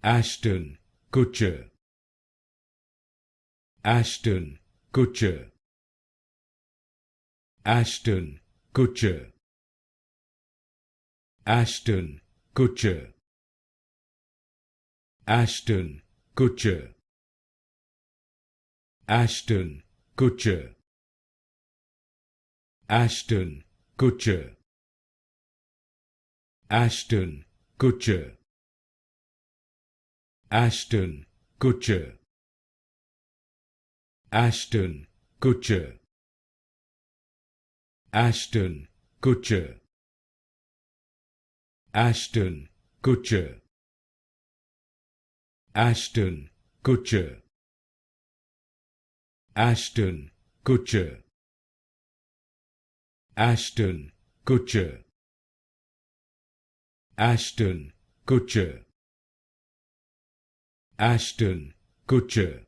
Ashton Kutcher, Ashton Kutcher, Ashton Kutcher, Ashton Kutcher, Ashton Kutcher, Ashton Kutcher, Ashton Kutcher, Ashton Kutcher, Ashton Kutcher, Ashton Kutcher, Ashton Kutcher, Ashton Kutcher, Ashton Kutcher, Ashton Kutcher, Ashton Kutcher, Ashton Kutcher, Ashton Kutcher,